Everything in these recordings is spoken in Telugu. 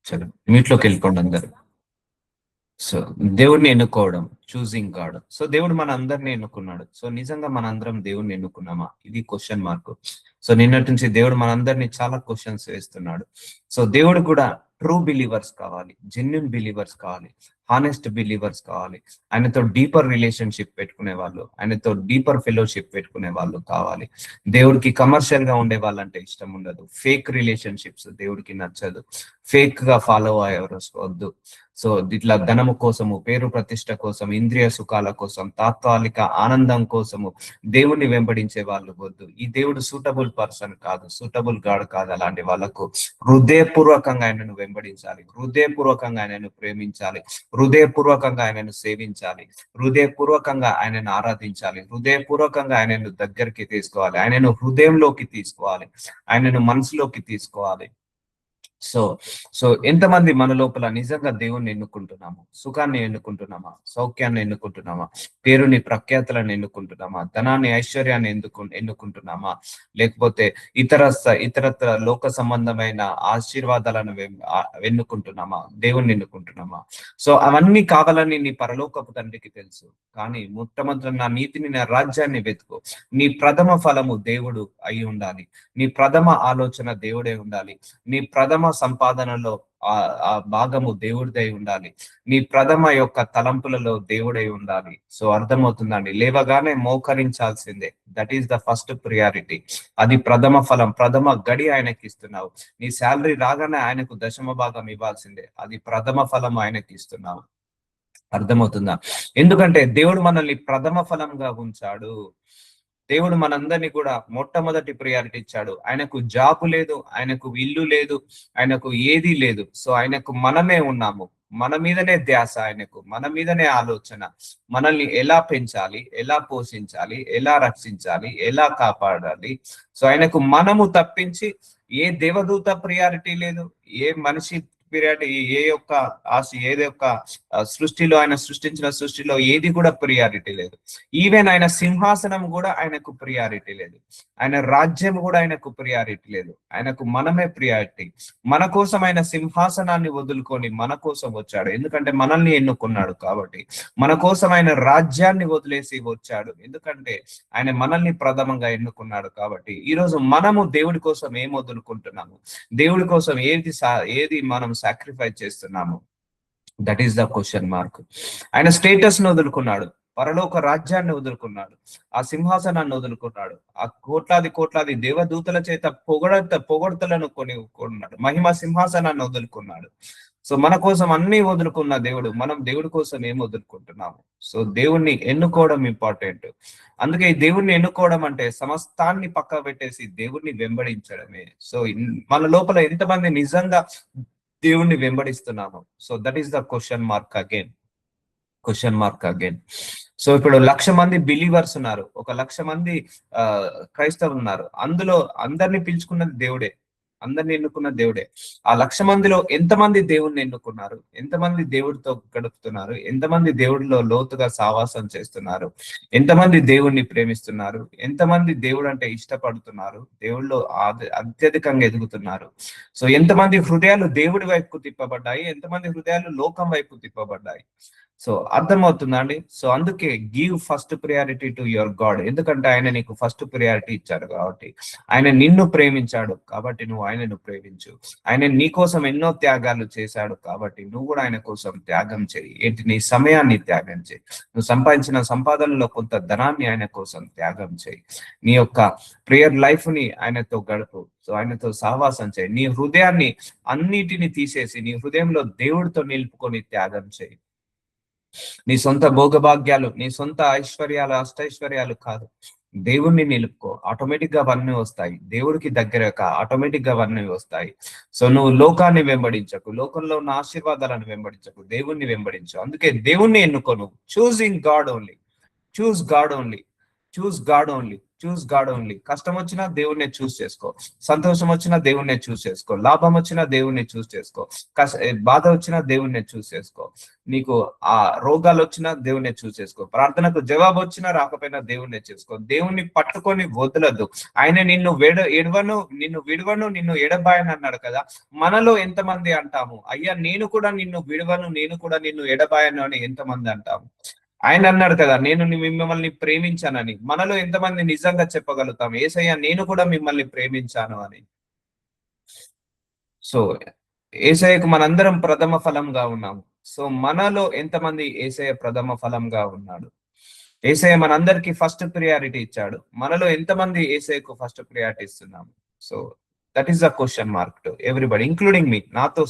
చలో మీట్లోకి వెళ్ళిపోండి అందరు. సో దేవుడిని ఎన్నుకోవడం, చూసింగ్ గాడ్. సో దేవుడు మన అందరిని ఎన్నుకున్నాడు. సో నిజంగా మన అందరం దేవుడిని ఎన్నుకున్నామా? ఇది క్వశ్చన్ మార్క్. సో నిన్నటి నుంచి దేవుడు మనందరినీ చాలా క్వశ్చన్స్ వేస్తున్నాడు. సో దేవుడు కూడా ట్రూ బిలీవర్స్ కావాలి, జెన్యున్ బిలీవర్స్ కావాలి, హానెస్ట్ బిలీవర్స్ కావాలి, ఆయనతో డీపర్ రిలేషన్షిప్ పెట్టుకునే వాళ్ళు, ఆయనతో డీపర్ ఫెలోషిప్ పెట్టుకునే వాళ్ళు కావాలి. దేవుడికి కమర్షియల్ గా ఉండే వాళ్ళంటే ఇష్టం ఉండదు. ఫేక్ రిలేషన్షిప్స్ దేవుడికి నచ్చదు. ఫేక్ గా ఫాలో అయ్యేవారు వద్దు. సో ఇట్లా ధనము కోసము, పేరు ప్రతిష్ట కోసం, ఇంద్రియ సుఖాల కోసం, తాత్కాలిక ఆనందం కోసము దేవుణ్ణి వెంబడించే వాళ్ళు వద్దు. ఈ దేవుడు సూటబుల్ పర్సన్ కాదు, సూటబుల్ గాడ్ కాదు. అలాంటి వాళ్ళకు హృదయపూర్వకంగా ఆయనను వెంబడించాలి, హృదయపూర్వకంగా ఆయనను ప్రేమించాలి, హృదయపూర్వకంగా ఆయనను సేవించాలి, హృదయపూర్వకంగా ఆయనను ఆరాధించాలి, హృదయపూర్వకంగా ఆయనను దగ్గరికి తీసుకోవాలి, ఆయనను హృదయంలోకి తీసుకోవాలి, ఆయనను మనసులోకి తీసుకోవాలి. సో సో ఎంతమంది మన లోపల నిజంగా దేవుణ్ణి ఎన్నుకుంటున్నాము? సుఖాన్ని ఎన్నుకుంటున్నామా? సౌఖ్యాన్ని ఎన్నుకుంటున్నామా? పేరుని ప్రఖ్యాతులను ఎన్నుకుంటున్నామా? ధనాన్ని, ఐశ్వర్యాన్ని ఎన్నుకుంటున్నామా? లేకపోతే ఇతరత్ర లోక సంబంధమైన ఆశీర్వాదాలను ఎన్నుకుంటున్నామా? దేవుణ్ణి ఎన్నుకుంటున్నామా? సో అవన్నీ కావాలని నీ పరలోకపు తండ్రికి తెలుసు. కానీ మొట్టమొదటి నా నీతిని, నా రాజ్యాన్ని వెతుకు. నీ ప్రథమ ఫలము దేవుడు అయి ఉండాలి, నీ ప్రథమ ఆలోచన దేవుడే ఉండాలి, నీ ప్రథమ సంపాదనలో ఆ భాగము దేవుడిదై ఉండాలి, నీ ప్రథమ యొక్క తలంపులలో దేవుడై ఉండాలి. సో అర్థమవుతుందండి. లేవగానే మోకరించాల్సిందే. That is the first priority. అది ప్రథమ ఫలం, ప్రథమ గడి ఆయనకి ఇస్తున్నావు. నీ శాలరీ రాగానే ఆయనకు దశమ భాగం ఇవ్వాల్సిందే. అది ప్రథమ ఫలం ఆయనకి ఇస్తున్నావు. అర్థమవుతుందా? ఎందుకంటే దేవుడు మనల్ని ప్రథమ ఫలంగా ఉంచాడు. దేవుడు మనందరినీ కూడా మొట్టమొదటి ప్రియారిటీ ఇచ్చాడు. ఆయనకు జాబు లేదు, ఆయనకు ఇల్లు లేదు, ఆయనకు ఏదీ లేదు. సో ఆయనకు మనమే ఉన్నాము. మన మీదనే ధ్యాస, ఆయనకు మన మీదనే ఆలోచన. మనల్ని ఎలా పెంచాలి, ఎలా పోషించాలి, ఎలా రక్షించాలి, ఎలా కాపాడాలి. సో ఆయనకు మనము తప్పించి ఏ దేవదూత ప్రియారిటీ లేదు, ఏ మనిషి ప్రియారిటీ, ఏది యొక్క సృష్టిలో, ఆయన సృష్టించిన సృష్టిలో ఏది కూడా ప్రియారిటీ లేదు. ఈవెన్ ఆయన సింహాసనం కూడా ఆయనకు ప్రియారిటీ లేదు, ఆయన రాజ్యం కూడా ఆయనకు ప్రియారిటీ లేదు. ఆయనకు మనమే ప్రియారిటీ. మన కోసం ఆయన సింహాసనాన్ని వదులుకొని మన కోసం వచ్చాడు. ఎందుకంటే మనల్ని ఎన్నుకున్నాడు కాబట్టి. మన కోసం ఆయన రాజ్యాన్ని వదిలేసి వచ్చాడు. ఎందుకంటే ఆయన మనల్ని ప్రథమంగా ఎన్నుకున్నాడు కాబట్టి. ఈ రోజు మనము దేవుడి కోసం ఏం వదులుకుంటున్నాము? దేవుడి కోసం ఏది మనం సాక్రిఫైస్ చేస్తున్నాము? That is the question mark. ఆయన స్టేటస్ ను వదులుకున్నాడు, పరలోక రాజ్యాన్ని వదులుకున్నాడు, ఆ సింహాసనాన్ని వదులుకున్నాడు, ఆ కోట్లాది దేవదూతల చేత పొగడతలను కొన్నాడు, మహిమ సింహాసనాన్ని వదులుకున్నాడు. సో మన కోసం అన్ని వదులుకున్న దేవుడు, మనం దేవుడి కోసం ఏం వదులుకుంటున్నాము? సో దేవుణ్ణి ఎన్నుకోవడం ఇంపార్టెంట్. అందుకే ఈ దేవుణ్ణి ఎన్నుకోవడం అంటే సమస్తాన్ని పక్క పెట్టేసి దేవుణ్ణి వెంబడించడమే. సో మన లోపల ఎంతమంది నిజంగా దేవుణ్ణి వెంబడిస్తున్నాము? So that is the question mark again. So ఇప్పుడు 1,00,000 మంది బిలీవర్స్ ఉన్నారు, 1,00,000 మంది క్రైస్తవులు ఉన్నారు. అందులో అందరినీ పిలుచుకున్నది దేవుడే, అందరిని ఎన్నుకున్న దేవుడే. ఆ 1,00,000 మందిలో ఎంతమంది దేవుణ్ణి ఎన్నుకున్నారు? ఎంతమంది దేవుడితో గడుపుతున్నారు? ఎంతమంది దేవుడిలో లోతుగా సావాసం చేస్తున్నారు? ఎంతమంది దేవుణ్ణి ప్రేమిస్తున్నారు? ఎంతమంది దేవుడు అంటే ఇష్టపడుతున్నారు? దేవుడిలో అత్యధికంగా ఎదుగుతున్నారు? సో ఎంతమంది హృదయాలు దేవుడి వైపుకు తిప్పబడ్డాయి? ఎంతమంది హృదయాలు లోకం వైపు తిప్పబడ్డాయి? సో అర్థమవుతుందా అండి? సో అందుకే give first priority to your God. ఎందుకంటే ఆయన నీకు ఫస్ట్ ప్రియారిటీ ఇచ్చాడు కాబట్టి. ఆయన నిన్ను ప్రేమించాడు కాబట్టి నువ్వు ఆయనను ప్రేమించు. ఆయన నీ కోసం ఎన్నో త్యాగాలు చేశాడు కాబట్టి నువ్వు కూడా ఆయన కోసం త్యాగం చేయి. ఏంటి? నీ సమయాన్ని త్యాగం చేయి. నువ్వు సంపాదించిన సంపాదనలో కొంత ధనాన్ని ఆయన కోసం త్యాగం చేయి. నీ యొక్క ప్రేయర్ లైఫ్ ని ఆయనతో గడుపు. సో ఆయనతో సహవాసం చేయి. నీ హృదయాన్ని అన్నిటిని తీసేసి నీ హృదయంలో దేవుడితో నిలుపుకొని త్యాగం చేయి. నీ సొంత భోగభాగ్యాలు, నీ సొంత ఐశ్వర్యాలు, అష్టైశ్వర్యాలు కాదు, దేవుణ్ణి నిలుపుకో. ఆటోమేటిక్ గా అవన్నీ వస్తాయి. దేవుడికి దగ్గర ఆటోమేటిక్ గా అవన్నీ వస్తాయి. సో నువ్వు లోకాన్ని వెంబడించకు, లోకంలో ఉన్న ఆశీర్వాదాలను వెంబడించకు, దేవుణ్ణి వెంబడించు. అందుకే దేవుణ్ణి ఎన్నుకో. నువ్వు చూసింగ్ గాడ్ ఓన్లీ, చూస్ గాడ్ ఓన్లీ, చూస్ గాడ్ ఓన్లీ, చూస్ గాడ్ ఓన్లీ. కష్టం వచ్చినా దేవుణ్ణి చూస్ చేసుకో, సంతోషం వచ్చినా దేవుణ్ణి చూస్ చేసుకో, లాభం వచ్చినా దేవుణ్ణి చూస్ చేసుకో, బాధ వచ్చినా దేవుణ్ణి చూస్ చేసుకో, నీకు ఆ రోగాలు వచ్చినా దేవుణ్ణి చూస్ చేసుకో, ప్రార్థనకు జవాబు వచ్చినా రాకపోయినా దేవుణ్ణి చేసుకో. దేవుణ్ణి పట్టుకొని వదలద్దు. ఆయన నిన్ను నిన్ను విడవను నిన్ను ఎడబాయను అన్నాడు కదా. మనలో ఎంతమంది అంటాము, అయ్యా నేను కూడా నిన్ను విడవను, నేను కూడా నిన్ను ఎడబాయను అని ఎంతమంది అంటాము? ఆయన అన్నాడు కదా, నేను మిమ్మల్ని ప్రేమించానని. మనలో ఎంతమంది నిజంగా చెప్పగలుగుతాం, యేసయ్య నేను కూడా మిమ్మల్ని ప్రేమించాను అని? సో యేసయ్యకు మనందరం ప్రథమ ఫలంగా ఉన్నాము. సో మనలో ఎంతమంది యేసయ్య ప్రథమ ఫలంగా ఉన్నాడు? యేసయ్య మనందరికి ఫస్ట్ ప్రియారిటీ ఇచ్చాడు. మనలో ఎంతమంది యేసయ్యకు ఫస్ట్ ప్రియారిటీ ఇస్తున్నాము? So that is the question mark to everybody, including me, నాతో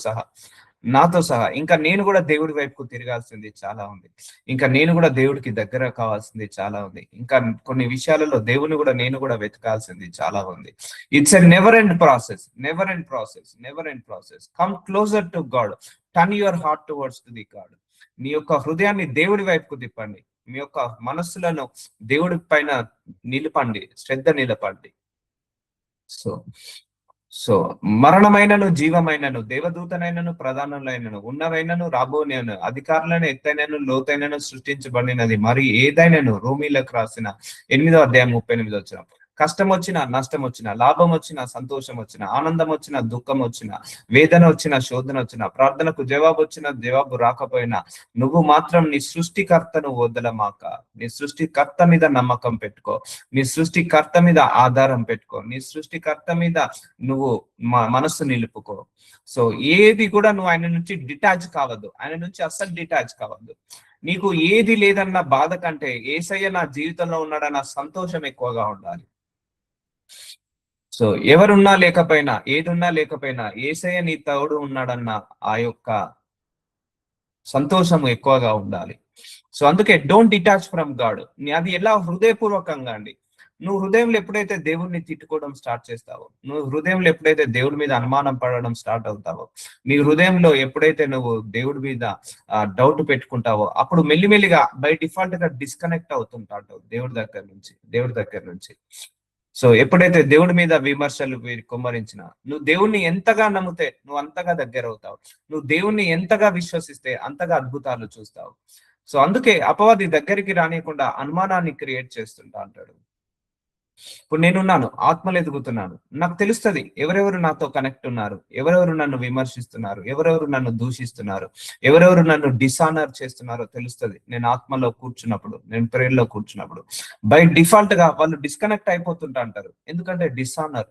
సహా. ఇంకా నేను కూడా దేవుడి వైపుకు తిరగాల్సింది చాలా ఉంది. ఇంకా నేను కూడా దేవుడికి దగ్గర కావాల్సింది చాలా ఉంది. ఇంకా కొన్ని విషయాలలో దేవుని కూడా నేను కూడా వెతకాల్సింది చాలా ఉంది. It's a never end process. Come closer to God, turn your heart towards to the God. మీ యొక్క హృదయాన్ని దేవుడి వైపుకు తిప్పండి. మీ యొక్క మనస్సులను దేవుడి పైన నిలపండి, శ్రద్ధ నిలపండి. సో సో మరణమైనను జీవమైనను, దేవదూతనైనను ప్రధానులైనను, ఉన్నవైనను రాబోనైనను, అధికారులను ఎత్తైనను లోతైనను సృష్టించబడినది మరి ఏదైనాను. రోమీలకు రాసిన 8వ అధ్యాయం 38 వచ్చిన. కష్టం వచ్చినా, నష్టం వచ్చినా, లాభం వచ్చినా, సంతోషం వచ్చినా, ఆనందం వచ్చినా, దుఃఖం వచ్చినా, వేదన వచ్చినా, శోధన వచ్చినా, ప్రార్థనకు జవాబు వచ్చినా, జవాబు రాకపోయినా, నువ్వు మాత్రం నీ సృష్టికర్తను వదలమాక. నీ సృష్టికర్త మీద నమ్మకం పెట్టుకో, నీ సృష్టికర్త మీద ఆధారం పెట్టుకో, నీ సృష్టికర్త మీద నువ్వు మనస్సు నిలుపుకో. సో ఏది కూడా నువ్వు ఆయన నుంచి డిటాచ్ కావద్దు, ఆయన నుంచి అస్సలు డిటాచ్ కావద్దు. నీకు ఏది లేదన్న బాధ కంటే యేసయ్య నా జీవితంలో ఉన్నాడన్న సంతోషం ఎక్కువగా ఉండాలి. సో ఎవరున్నా లేకపోయినా, ఏదున్నా లేకపోయినా యేసయ్య నీ తోడు ఉన్నాడన్న ఆ యొక్క సంతోషం ఎక్కువగా ఉండాలి. సో అందుకే డోంట్ డిటాచ్ ఫ్రమ్ గాడ్. అది ఎలా? హృదయపూర్వకంగా అండి. నువ్వు హృదయంలో ఎప్పుడైతే దేవుడిని తిట్టుకోవడం స్టార్ట్ చేస్తావో, నువ్వు హృదయంలో ఎప్పుడైతే దేవుడి మీద అనుమానం పడడం స్టార్ట్ అవుతావో, నీ హృదయంలో ఎప్పుడైతే నువ్వు దేవుడి మీద డౌట్ పెట్టుకుంటావో, అప్పుడు మెల్లిమెల్లిగా బై డిఫాల్ట్ గా డిస్కనెక్ట్ అవుతుంటావు దేవుడి దగ్గర నుంచి. సో ఎప్పుడైతే దేవుడి మీద విమర్శలు కుమ్మరించిన, నువ్వు దేవుణ్ణి ఎంతగా నమ్మితే నువ్వు అంతగా దగ్గర అవుతావు. నువ్వు దేవుణ్ణి ఎంతగా విశ్వసిస్తే అంతగా అద్భుతాలు చూస్తావు. సో అందుకే అపవాది దగ్గరికి రానియకుండా అనుమానాన్ని క్రియేట్ చేస్తుంటా అంటాడు. ఇప్పుడు నేనున్నాను, ఆత్మలు ఎదుగుతున్నాను, నాకు తెలుస్తుంది ఎవరెవరు నాతో కనెక్ట్ ఉన్నారు, ఎవరెవరు నన్ను విమర్శిస్తున్నారు, ఎవరెవరు నన్ను దూషిస్తున్నారు, ఎవరెవరు నన్ను డిసానర్ చేస్తున్నారో తెలుస్తుంది. నేను ఆత్మలో కూర్చున్నప్పుడు, నేను ప్రేయర్ లో కూర్చున్నప్పుడు బై డిఫాల్ట్ గా వాళ్ళు డిస్కనెక్ట్ అయిపోతుంటా అంటారు. ఎందుకంటే డిసానర్.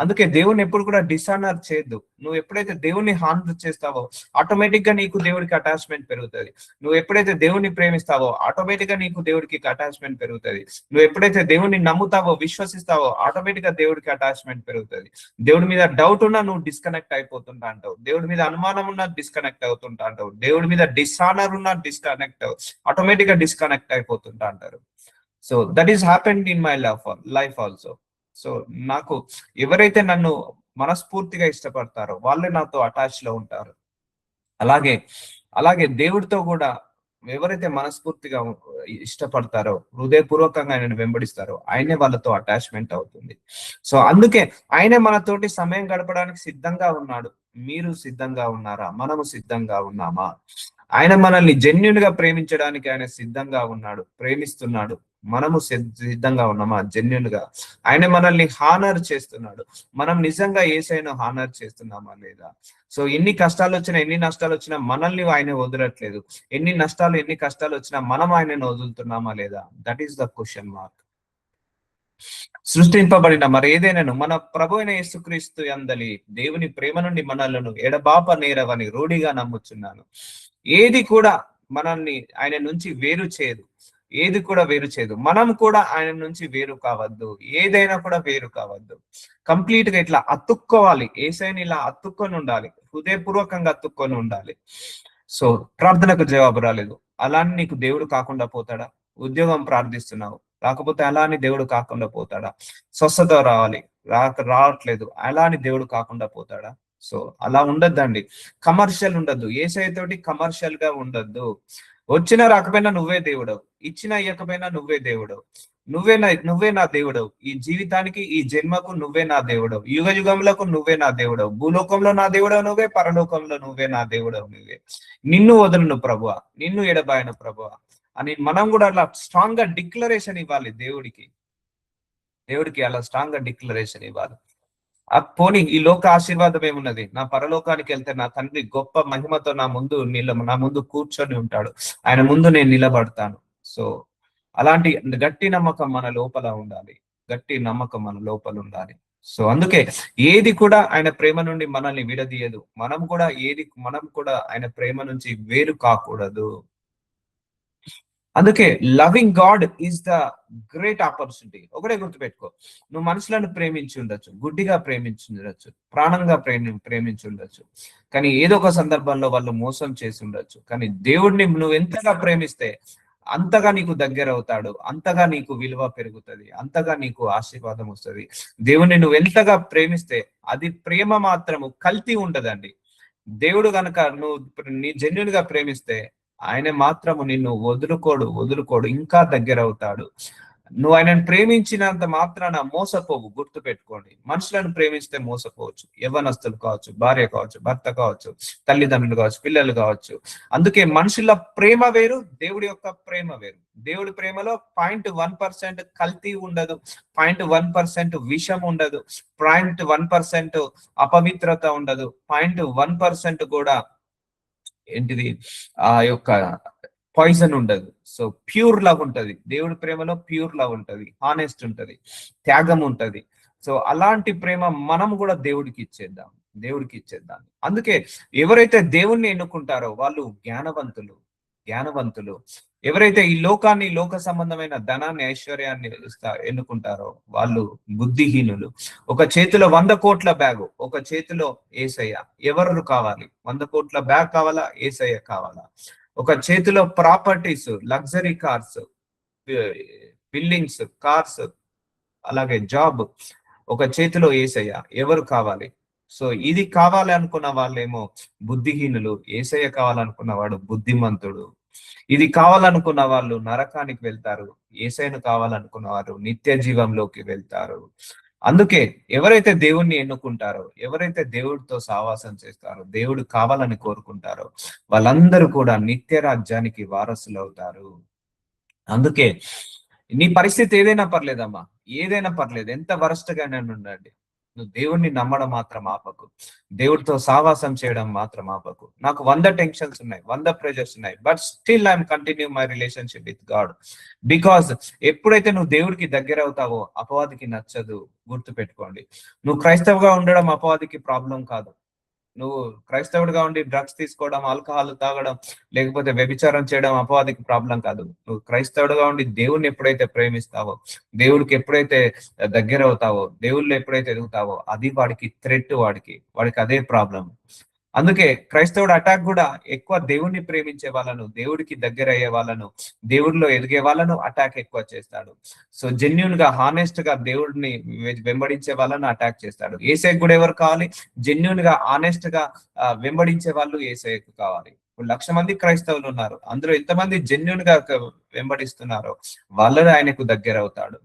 అందుకే దేవుని ఎప్పుడు కూడా డిసానర్ చేయొద్దు. నువ్వు ఎప్పుడైతే దేవుని హానర్ చేస్తావో ఆటోమేటిక్ గా నీకు దేవుడికి అటాచ్మెంట్ పెరుగుతుంది. నువ్వు ఎప్పుడైతే దేవుని ప్రేమిస్తావో ఆటోమేటిక్ గా నీకు దేవుడికి అటాచ్మెంట్ పెరుగుతుంది. నువ్వు ఎప్పుడైతే దేవుని నమ్ముతావో, విశ్వసిస్తావో ఆటోమేటిక్ గా దేవుడికి అటాచ్మెంట్ పెరుగుతుంది. దేవుడి మీద డౌట్ ఉన్నా నువ్వు డిస్కనెక్ట్ అయిపోతుంటా అంటావు. దేవుడి మీద అనుమానం ఉన్నా డిస్కనెక్ట్ అవుతుంటా అంటావు. దేవుడి మీద డిసానర్ ఉన్నా డిస్కనెక్ట్ ఆటోమేటిక్ గా డిస్కనెక్ట్ అయిపోతుంటా అంటారు. So that is happened in my life also. So నాకు ఎవరైతే నన్ను మనస్ఫూర్తిగా ఇష్టపడతారో వాళ్ళే నాతో అటాచ్ లో ఉంటారు. అలాగే దేవుడితో కూడా ఎవరైతే మనస్ఫూర్తిగా ఇష్టపడతారో, హృదయపూర్వకంగా ఆయనను వెంబడిస్తారో ఆయనే వాళ్ళతో అటాచ్మెంట్ అవుతుంది. సో అందుకే ఆయనే మనతోటి సమయం గడపడానికి సిద్ధంగా ఉన్నాడు. మీరు సిద్ధంగా ఉన్నారా? మనము సిద్ధంగా ఉన్నామా? ఆయన మనల్ని జెన్యున్ గా ప్రేమించడానికి ఆయన సిద్ధంగా ఉన్నాడు, ప్రేమిస్తున్నాడు. మనము సిద్ధంగా ఉన్నామా? జెన్యున్ గా ఆయన మనల్ని హానర్ చేస్తున్నాడు. మనం నిజంగా యేసయ్యను హానర్ చేస్తున్నామా లేదా? సో ఎన్ని కష్టాలు వచ్చినా, ఎన్ని నష్టాలు వచ్చినా మనల్ని ఆయన వదలట్లేదు. ఎన్ని కష్టాలు వచ్చినా మనం ఆయనను వదులుతున్నామా లేదా? That is the question mark. సృష్టింపబడిన మరి ఏదైనాను మన ప్రభు అయిన యేసుక్రీస్తు యందలి దేవుని ప్రేమ నుండి మనలను ఎడబాప నేరవని రూఢిగా నమ్ముచున్నాను. ఏది కూడా మనల్ని ఆయన నుంచి వేరు చేయదు. ఏది కూడా వేరు చేయదు. మనం కూడా ఆయన నుంచి వేరు కావద్దు. ఏదైనా కూడా వేరు కావద్దు. కంప్లీట్ గా ఇట్లా అతుక్కోవాలి. యేసయ్యని ఇలా అతుక్కొని ఉండాలి, హృదయపూర్వకంగా అతుక్కొని ఉండాలి. సో ప్రార్థనకు జవాబు రాలేదు, అలానే నీకు దేవుడు కాకుండా పోతాడా? ఉద్యోగం ప్రార్థిస్తున్నావు, రాకపోతే అలా అని దేవుడు కాకుండా పోతాడా? స్వస్థత రావట్లేదు, అలా అని దేవుడు కాకుండా పోతాడా? సో అలా ఉండద్దండి. కమర్షియల్ ఉండద్దు. యేసయ్య తోటి కమర్షియల్ గా ఉండద్దు. వచ్చినా రాకపోయినా నువ్వే దేవుడవు, ఇచ్చినా ఇవ్వకపోయినా నువ్వే దేవుడవు, నువ్వే నా దేవుడవు. ఈ జీవితానికి, ఈ జన్మకు నువ్వే నా దేవుడవు, యుగ యుగములకు నువ్వే నా దేవుడవు, భూలోకంలో నా దేవుడవు నువ్వే, పరలోకంలో నువ్వే నా దేవుడవు నువ్వే. నిన్ను వదలను ప్రభువా, నిన్ను ఎడబాయను ప్రభువా అని మనం కూడా అలా స్ట్రాంగ్ గా డిక్లరేషన్ ఇవ్వాలి దేవుడికి. దేవుడికి అలా స్ట్రాంగ్ గా డిక్లరేషన్ ఇవ్వాలి. ఆ పోనీ ఈ లోక ఆశీర్వాదం ఏమున్నది, నా పరలోకానికి వెళ్తే నా తండ్రి గొప్ప మహిమతో నా ముందు కూర్చొని ఉంటాడు, ఆయన ముందు నేను నిలబడతాను. సో అలాంటి గట్టి నమ్మకం మన లోపల ఉండాలి, గట్టి నమ్మకం మన లోపల ఉండాలి. సో అందుకే ఏది కూడా ఆయన ప్రేమ నుండి మనల్ని విడదీయదు, మనం కూడా ఆయన ప్రేమ నుంచి వేరు కాకూడదు. అందుకే loving God is the great opportunity. ఒకటే గుర్తుపెట్టుకో, నువ్వు మనుషులను ప్రేమించి ఉండొచ్చు, గుడ్డిగా ప్రేమించి ఉండొచ్చు, ప్రాణంగా ప్రేమించి ఉండొచ్చు, కానీ ఏదో ఒక సందర్భంలో వాళ్ళు మోసం చేసి ఉండొచ్చు. కానీ దేవుడిని నువ్వు ఎంతగా ప్రేమిస్తే అంతగా నీకు దగ్గర అవుతాడు, అంతగా నీకు విలువ పెరుగుతుంది, అంతగా నీకు ఆశీర్వాదం వస్తుంది. దేవుణ్ణి నువ్వు ఎంతగా ప్రేమిస్తే అది ప్రేమ మాత్రము కల్తీ ఉండదండి. దేవుడు గనక నీ జెన్యున్ గా ప్రేమిస్తే ఆయన మాత్రము నిన్ను వదులుకోడు, ఇంకా దగ్గర అవుతాడు. నువ్వు ఆయనను ప్రేమించినంత మాత్రాన మోసపోవు. గుర్తు పెట్టుకోండి, మనుషులను ప్రేమిస్తే మోసపోవచ్చు, యవ్వనస్తులు కావచ్చు, భార్య కావచ్చు, భర్త కావచ్చు, తల్లిదండ్రులు కావచ్చు, పిల్లలు కావచ్చు. అందుకే మనుషుల ప్రేమ వేరు, దేవుడి యొక్క ప్రేమ వేరు. దేవుడి ప్రేమలో 0.1% కల్తీ ఉండదు, 0.1% విషం ఉండదు, 0.1% అపవిత్రత ఉండదు, 0.1% కూడా ఏంటిది ఆ యొక్క పాయిజన్ ఉండదు. సో ప్యూర్ లవ్ ఉంటది దేవుడి ప్రేమలో, ప్యూర్ లవ్ ఉంటది, హానెస్ట్ ఉంటది, త్యాగం ఉంటది. సో అలాంటి ప్రేమ మనం కూడా దేవుడికి ఇచ్చేద్దాం. అందుకే ఎవరైతే దేవుణ్ణి ఎన్నుకుంటారో వాళ్ళు జ్ఞానవంతులు. ఎవరైతే ఈ లోకాన్ని, లోక సంబంధమైన ధనాన్ని, ఐశ్వర్యాన్ని ఎన్నుకుంటారో వాళ్ళు బుద్ధిహీనులు. ఒక చేతిలో 100 కోట్ల బ్యాగు, ఒక చేతిలో ఏసయ్య. ఎవరు కావాలి? 100 కోట్ల బ్యాగ్ కావాలా, ఏసయ్య కావాలా? ఒక చేతిలో properties, luxury cars, buildings, cars, అలాగే జాబ్, ఒక చేతిలో ఏసయ్య. ఎవరు కావాలి? సో ఇది కావాలి అనుకున్న వాళ్ళేమో బుద్ధిహీనులు, ఏసయ్య కావాలనుకున్న వాడు బుద్ధిమంతుడు. ఇది కావాలనుకున్న వాళ్ళు నరకానికి వెళ్తారు, ఏసయ్యను కావాలనుకున్న వారు నిత్య జీవంలోకి వెళ్తారు. అందుకే ఎవరైతే దేవుణ్ణి ఎన్నుకుంటారో, ఎవరైతే దేవుడితో సావాసం చేస్తారో, దేవుడు కావాలని కోరుకుంటారో వాళ్ళందరూ కూడా నిత్య రాజ్యానికి వారసులు అవుతారు. అందుకే నీ పరిస్థితి ఏదైనా పర్లేదమ్మా, ఏదైనా పర్లేదు, ఎంత వరస్ట్ గానే ఉండండి, నువ్వు దేవుణ్ణి నమ్మడం మాత్రం ఆపకు, దేవుడితో సావాసం చేయడం మాత్రం ఆపకు. నాకు 100 టెన్షన్స్ ఉన్నాయి, 100 ప్రెజర్స్ ఉన్నాయి, but still I'm continue my relationship with God. Because ఎప్పుడైతే నువ్వు దేవుడికి దగ్గర అవుతావో అపవాదికి నచ్చదు. గుర్తు పెట్టుకోండి, నువ్వు క్రైస్తవుగా ఉండడం అపవాదికి ప్రాబ్లం కాదు. నువ్వు క్రైస్తవుడిగా ఉండి డ్రగ్స్ తీసుకోవడం, ఆల్కహాల్ తాగడం, లేకపోతే వ్యభిచారం చేయడం అపవాదికి ప్రాబ్లం కాదు. నువ్వు క్రైస్తవుడిగా ఉండి దేవుణ్ణి ఎప్పుడైతే ప్రేమిస్తావో, దేవుడికి ఎప్పుడైతే దగ్గర అవుతావో, దేవుళ్ళు ఎప్పుడైతే ఎదుగుతావో అది వాడికి థ్రెట్, వాడికి అదే ప్రాబ్లం. అందుకే క్రైస్తవుడు అటాక్ కూడా ఎక్కువ దేవుణ్ణి ప్రేమించే వాళ్ళను, దేవుడికి దగ్గర అయ్యే వాళ్ళను, దేవుడిలో ఎదిగే వాళ్ళను అటాక్ ఎక్కువ చేస్తాడు. సో జెన్యున్ గా, హానెస్ట్ గా దేవుడిని వెంబడించే వాళ్ళను అటాక్ చేస్తాడు. ఏసైకి కూడా ఎవరు కావాలి? జెన్యున్ గా, హానెస్ట్ గా వెంబడించే వాళ్ళు ఏసైకు కావాలి. ఇప్పుడు 1,00,000 మంది క్రైస్తవులు ఉన్నారు, అందులో ఎంతమంది జెన్యున్ గా వెంబడిస్తున్నారో వాళ్ళని ఆయనకు దగ్గర అవుతాడు.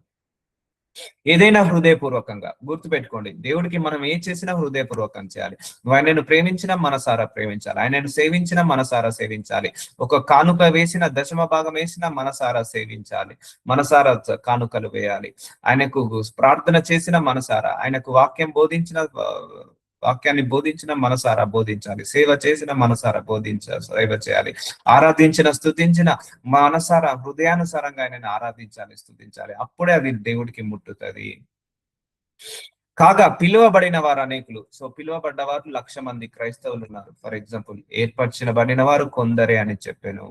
ఏదైనా హృదయపూర్వకంగా. గుర్తుపెట్టుకోండి, దేవుడికి మనం ఏం చేసినా హృదయపూర్వకం చేయాలి. నువ్వు ఆయనను ప్రేమించినా మనసారా ప్రేమించాలి, ఆయనను సేవించినా మనసారా సేవించాలి, ఒక కానుక వేసిన, దశమ భాగం వేసినా మనసారా సేవించాలి, మనసారా కానుకలు వేయాలి. ఆయనకు ప్రార్థన చేసిన మనసారా, ఆయనకు వాక్యాన్ని బోధించిన మనసారా బోధించాలి, సేవ చేసిన మనసారా సేవ చేయాలి, ఆరాధించిన, స్తుతించిన మనసారా, హృదయానుసారంగా ఆయనని ఆరాధించాలి, స్తుతించాలి. అప్పుడే అది దేవుడికి ముట్టుతుంది. కాగా పిలువబడిన వారు అనేకులు. సో పిలువబడ్డ వారు 1,00,000 మంది క్రైస్తవులు ఉన్నారు. ఫర్ ఎగ్జాంపుల్, ఏర్పరచబడిన వారు కొందరే అని చెప్పాను.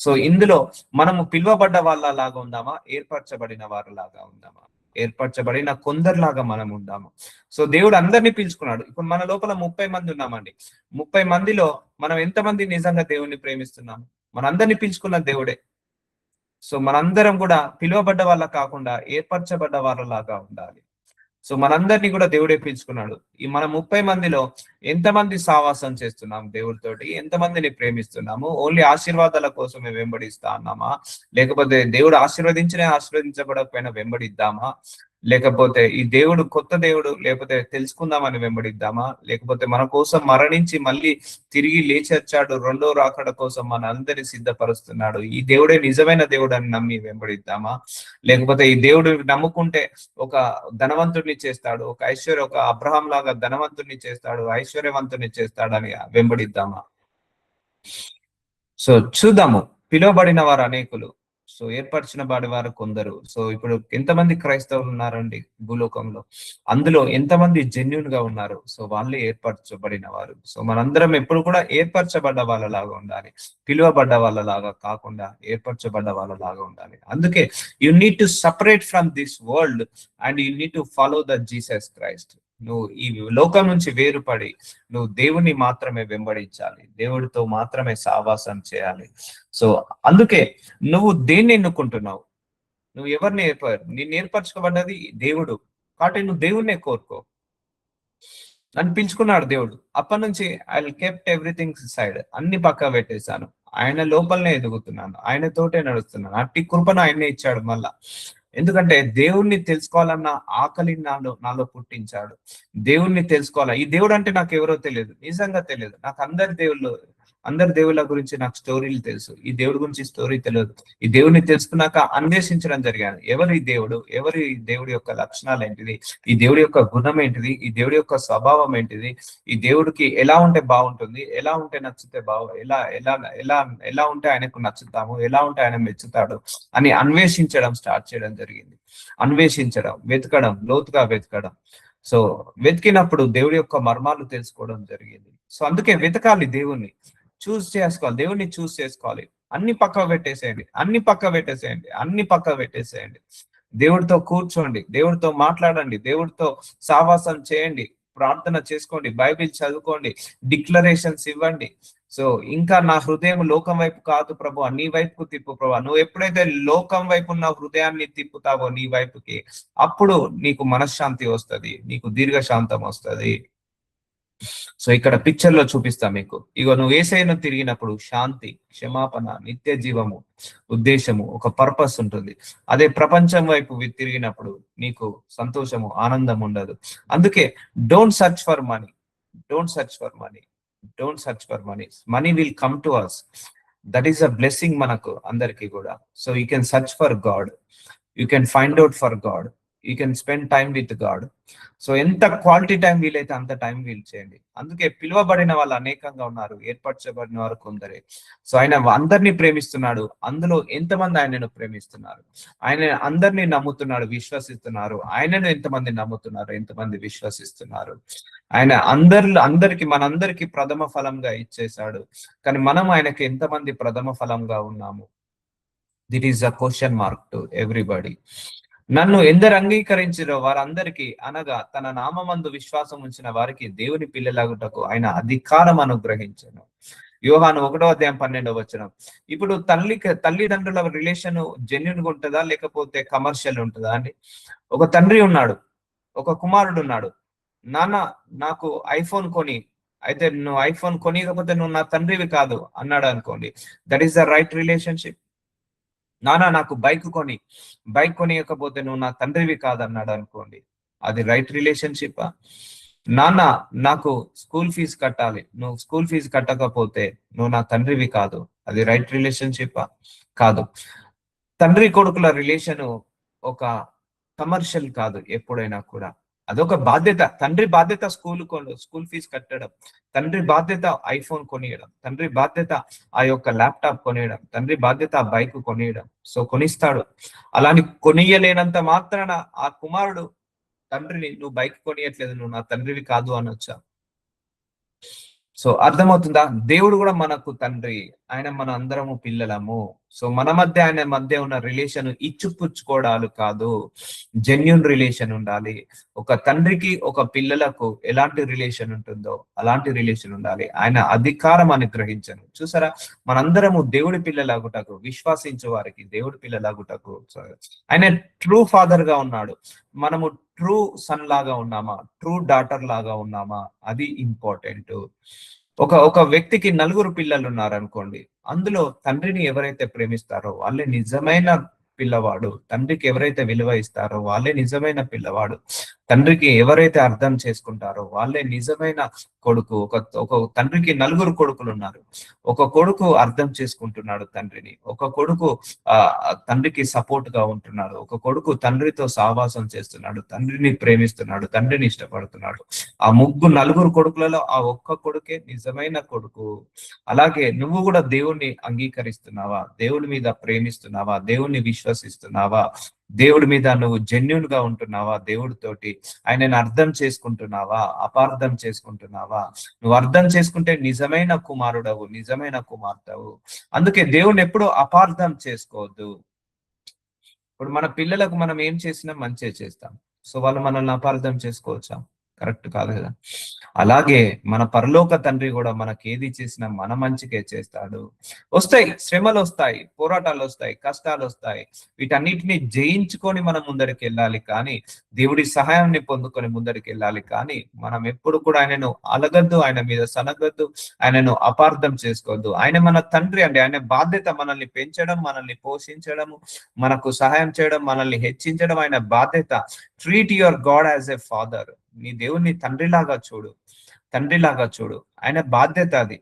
సో ఇందులో మనము పిలువబడ్డ వాళ్ళ లాగా ఉందామా, ఏర్పరచబడిన వారి లాగా ఉందామా? ఏర్పరచబడిన కొందరిలాగా మనం ఉందాము. సో దేవుడు అందరినీ పిలుచుకున్నాడు. ఇప్పుడు మన లోపల 30 మంది ఉన్నామండి. 30 మందిలో మనం ఎంతమంది నిజంగా దేవుణ్ణి ప్రేమిస్తున్నాము? మనందరినీ పిలుచుకున్న దేవుడే. సో మనందరం కూడా పిలువబడ్డ వాళ్ళ కాకుండా ఏర్పరచబడ్డ వాళ్ళలాగా ఉండాలి. సో మనందరినీ కూడా దేవుడే పిలుచుకున్నాడు. ఈ మన 30 మందిలో ఎంతమంది సావాసం చేస్తున్నాం దేవుడితోటి, ఎంతమందిని ప్రేమిస్తున్నాము, ఓన్లీ ఆశీర్వాదాల కోసమే వెంబడిస్తా అన్నామా, లేకపోతే దేవుడు ఆశీర్వదించినా ఆశీర్వదించబడకపోయినా వెంబడిద్దామా, లేకపోతే ఈ దేవుడు కొత్త దేవుడు లేకపోతే తెలుసుకుందామని వెంబడిద్దామా, లేకపోతే మన కోసం మరణించి మళ్ళీ తిరిగి లేచి వచ్చాడు, రెండో రాకడ కోసం మన అందరినీ సిద్ధపరుస్తున్నాడు, ఈ దేవుడే నిజమైన దేవుడు అని నమ్మి వెంబడిద్దామా, లేకపోతే ఈ దేవుడు నమ్ముకుంటే ఒక ధనవంతుడిని చేస్తాడు, ఒక అబ్రహాం లాగా ధనవంతుడిని చేస్తాడు, ఐశ్వర్యవంతుని చేస్తాడని వెంబడిద్దామా? సో చూద్దాము. పిలువబడిన వారు అనేకులు, సో ఏర్పరిచిన వారు కొందరు. సో ఇప్పుడు ఎంతమంది క్రైస్తవులు ఉన్నారండి భూలోకంలో, అందులో ఎంతమంది జెన్యున్ గా ఉన్నారు? సో వాళ్ళే ఏర్పరచబడిన వారు. సో మనందరం ఎప్పుడు కూడా ఏర్పరచబడ్డ వాళ్ళలాగా ఉండాలి, పిలువబడ్డ వాళ్ళలాగా కాకుండా ఏర్పరచబడ్డ వాళ్ళలాగా ఉండాలి. అందుకే you need to separate from this world and you need to follow the Jesus Christ. నువ్వు ఈ లోకం నుంచి వేరుపడి నువ్వు దేవుని మాత్రమే వెంబడించాలి, దేవుడితో మాత్రమే సావాసం చేయాలి. సో అందుకే నువ్వు దేన్ని ఎన్నుకుంటున్నావు? నువ్వు ఎవరిని నిన్ను ఏర్పరచుకోబడ్డది దేవుడు కాబట్టి నువ్వు దేవుణ్ణే కోరుకో. నన్ను పిలుచుకున్నాడు దేవుడు, అప్పటి నుంచి ఐ కెప్ట్ ఎవ్రీథింగ్ సైడ్, అన్ని పక్క పెట్టేశాను, ఆయన లోపలనే ఎదుగుతున్నాను, ఆయనతోటే నడుస్తున్నాను. అట్టి కృపను ఆయనే ఇచ్చాడు మళ్ళా. ఎందుకంటే దేవుణ్ణి తెలుసుకోవాలన్న ఆకలి నాలో పుట్టించాడు. దేవుణ్ణి తెలుసుకోవాలా, ఈ దేవుడు అంటే నాకు ఎవరో తెలియదు, నిజంగా తెలియదు. నాకు అందరి దేవుళ్ళ గురించి నాకు స్టోరీలు తెలుసు, ఈ దేవుడి గురించి స్టోరీ తెలియదు. ఈ దేవుడిని తెలుసుకున్నాక అన్వేషించడం జరిగాను. ఎవరు ఈ దేవుడు, ఎవరి దేవుడి యొక్క లక్షణాలు ఏంటిది, ఈ దేవుడి యొక్క గుణం ఏంటిది, ఈ దేవుడి యొక్క స్వభావం ఏంటిది, ఈ దేవుడికి ఎలా ఉంటే బాగుంటుంది, ఎలా ఉంటే నచ్చితే ఎలా ఎలా ఎలా ఎలా ఉంటే ఆయనకు నచ్చుతాము, ఎలా ఉంటే ఆయన మెచ్చుతాడు అని అన్వేషించడం స్టార్ట్ చేయడం జరిగింది. అన్వేషించడం, వెతకడం, లోతుగా వెతకడం. సో వెతికినప్పుడు దేవుడి యొక్క మర్మాలు తెలుసుకోవడం జరిగింది. సో అందుకే వెతకాలి, దేవుణ్ణి చూస్ చేసుకోవాలి, దేవుణ్ణి చూస్ చేసుకోవాలి. అన్ని పక్క పెట్టేసేయండి, అన్ని పక్క పెట్టేసేయండి. దేవుడితో కూర్చోండి, దేవుడితో మాట్లాడండి, దేవుడితో సావాసం చేయండి, ప్రార్థన చేసుకోండి, బైబిల్ చదువుకోండి, డిక్లరేషన్స్ ఇవ్వండి. సో ఇంకా నా హృదయం లోకం వైపు కాదు ప్రభు, నీ వైపుకు తిప్పు ప్రభు. నువ్వు ఎప్పుడైతే లోకం వైపు ఉన్న హృదయాన్ని తిప్పుతావో నీ వైపుకి, అప్పుడు నీకు మనశ్శాంతి వస్తుంది, నీకు దీర్ఘశాంతం వస్తుంది. సో ఇక్కడ పిక్చర్ లో చూపిస్తా మీకు. ఇగో నువ్వు యేసయ్యను తిరిగినప్పుడు శాంతి, క్షమాపణ, నిత్య జీవము, ఉద్దేశము, ఒక పర్పస్ ఉంటుంది. అదే ప్రపంచం వైపు తిరిగినప్పుడు నీకు సంతోషము, ఆనందం ఉండదు. అందుకే don't search for money, don't search for money, don't search for money. Money will come to us, that is a blessing మనకు అందరికి కూడా. So you can search for God, you can find out for God, you can spend time with God. So ఎంత క్వాలిటీ టైం వీలైతే అంత టైం వీల్ చేయండి. అందుకే పిలువబడిన వాళ్ళు అనేకంగా ఉన్నారు, ఏర్పరచబడిన వారు కొందరే. సో ఆయన అందరినీ ప్రేమిస్తున్నాడు. అందులో ఎంతమంది ఆయనను ప్రేమిస్తున్నారు, ఆయన అందరినీ నమ్ముతున్నాడు, విశ్వసిస్తున్నారు. ఆయనను ఎంతమంది నమ్ముతున్నారు, ఎంతమంది విశ్వసిస్తున్నారు? ఆయన అందరికి మనందరికి ప్రథమ ఫలంగా ఇచ్చేశాడు. కానీ మనం ఆయనకి ఎంతమంది ప్రథమ ఫలంగా ఉన్నాము? That is a question mark to everybody. నన్ను ఎందరు అంగీకరించిరో వారందరికీ, అనగా తన నామమందు విశ్వాసం ఉంచిన వారికి దేవుని పిల్లలాగుటకు ఆయన అధికారం అనుగ్రహించను. యోహాను 1:12. ఇప్పుడు తల్లిదండ్రుల రిలేషన్ జెన్యున్ గా ఉంటుందా లేకపోతే కమర్షియల్ ఉంటుందా అండి? ఒక తండ్రి ఉన్నాడు, ఒక కుమారుడు ఉన్నాడు. నాన్న నాకు ఐఫోన్ కొని, అయితే నువ్వు ఐఫోన్ కొనియకపోతే నువ్వు నా తండ్రివి కాదు అన్నాడు అనుకోండి, that is the right relationship. నాన్న నాకు బైక్ కొనియకపోతే నువ్వు నా తండ్రివి కాదన్నాడు అనుకోండి, అది రైట్ రిలేషన్షిప్? నాన్న నాకు స్కూల్ ఫీజు కట్టాలి, నువ్వు స్కూల్ ఫీజు కట్టకపోతే నువ్వు నా తండ్రివి కాదు, అది రైట్ రిలేషన్షిప్? కాదు. తండ్రి కొడుకుల రిలేషన్ ఒక కమర్షియల్ కాదు ఎప్పుడైనా కూడా, అదొక బాధ్యత. తండ్రి బాధ్యత స్కూల్ ఫీజు కట్టడం, తండ్రి బాధ్యత ఐఫోన్ కొనియడం, తండ్రి బాధ్యత ఆ యొక్క ల్యాప్టాప్ కొనియడం, తండ్రి బాధ్యత ఆ బైక్ కొనియడం. సో కొనిస్తాడు. అలాని కొనియలేనంత మాత్రాన ఆ కుమారుడు తండ్రిని నువ్వు బైక్ కొనియట్లేదు, నువ్వు నా తండ్రివి కాదు అనొచ్చా? సో అర్థమవుతుందా? దేవుడు కూడా మనకు తండ్రి, ఆయన మన అందరము పిల్లలము. సో మన మధ్య ఉన్న రిలేషన్ ఇచ్చుపుచ్చుకోవడాలు కాదు, జెన్యున్ రిలేషన్ ఉండాలి. ఒక తండ్రికి ఒక పిల్లలకు ఎలాంటి రిలేషన్ ఉంటుందో అలాంటి రిలేషన్ ఉండాలి. ఆయన అధికారం అనుగ్రహించను. చూసారా, మనందరము దేవుడి పిల్లలాగుటకు, విశ్వాసించే వారికి దేవుడి పిల్లలాగుటకు ఆయన ట్రూ ఫాదర్ గా ఉన్నాడు. మనము ట్రూ సన్ లాగా ఉన్నామా, ట్రూ డాటర్ లాగా ఉన్నామా, అది ఇంపార్టెంట్. ఒక వ్యక్తికి నలుగురు పిల్లలు ఉన్నారనుకోండి, అందులో తండ్రిని ఎవరైతే ప్రేమిస్తారో వాళ్ళే నిజమైన పిల్లవాడు. తండ్రికి ఎవరైతే విలువ ఇస్తారో వాళ్ళే నిజమైన పిల్లవాడు. తండ్రికి ఎవరైతే అర్థం చేసుకుంటారో వాళ్ళే నిజమైన కొడుకు. ఒక తండ్రికి నలుగురు కొడుకులు ఉన్నారు. ఒక కొడుకు అర్థం చేసుకుంటున్నాడు తండ్రిని, ఒక కొడుకు ఆ తండ్రికి సపోర్ట్ గా ఉంటున్నాడు, ఒక కొడుకు తండ్రితో సహవాసం చేస్తున్నాడు, తండ్రిని ప్రేమిస్తున్నాడు, తండ్రిని ఇష్టపడుతున్నాడు. ఆ నలుగురు కొడుకులలో ఆ ఒక్క కొడుకే నిజమైన కొడుకు. అలాగే నువ్వు కూడా దేవుణ్ణి అంగీకరిస్తున్నావా, దేవుడి మీద ప్రేమిస్తున్నావా, దేవుణ్ణి విశ్వసిస్తున్నావా, దేవుడి మీద నువ్వు జెన్యున్ గా ఉంటున్నావా, దేవుడితోటి ఆయనను అర్థం చేసుకుంటున్నావా, అపార్థం చేసుకుంటున్నావా? నువ్వు అర్థం చేసుకుంటే నిజమైన కుమారుడవు, నిజమైన కుమార్తెవు. అందుకే దేవుణ్ణి ఎప్పుడు అపార్థం చేసుకోవద్దు. ఇప్పుడు మన పిల్లలకు మనం ఏం చేసినా మంచిగా చేస్తాం, సో వాళ్ళు మనల్ని అపార్థం చేసుకోవచ్చా? కరెక్ట్ కాదు కదా. అలాగే మన పరలోక తండ్రి కూడా మనకి ఏది చేసినా మన మంచికే చేస్తాడు. వస్తాయి శ్రమలు, వస్తాయి పోరాటాలు, వస్తాయి కష్టాలు వస్తాయి. వీటన్నిటిని జయించుకొని మనం ముందరికి వెళ్ళాలి, కానీ దేవుడి సహాయాన్ని పొందుకొని ముందరికి వెళ్ళాలి. కానీ మనం ఎప్పుడు కూడా ఆయనను అలగద్దు, ఆయన మీద సనగద్దు, ఆయనను అపార్థం చేసుకోవద్దు. ఆయన మన తండ్రి అండి. ఆయన బాధ్యత మనల్ని పెంచడం, మనల్ని పోషించడము, మనకు సహాయం చేయడం, మనల్ని హెచ్చించడం ఆయన బాధ్యత. Treat your God as a father. నీ దేవుణ్ణి తండ్రిలాగా చూడు, తండ్రిలాగా చూడు. ఆయన బాధ్యత అది.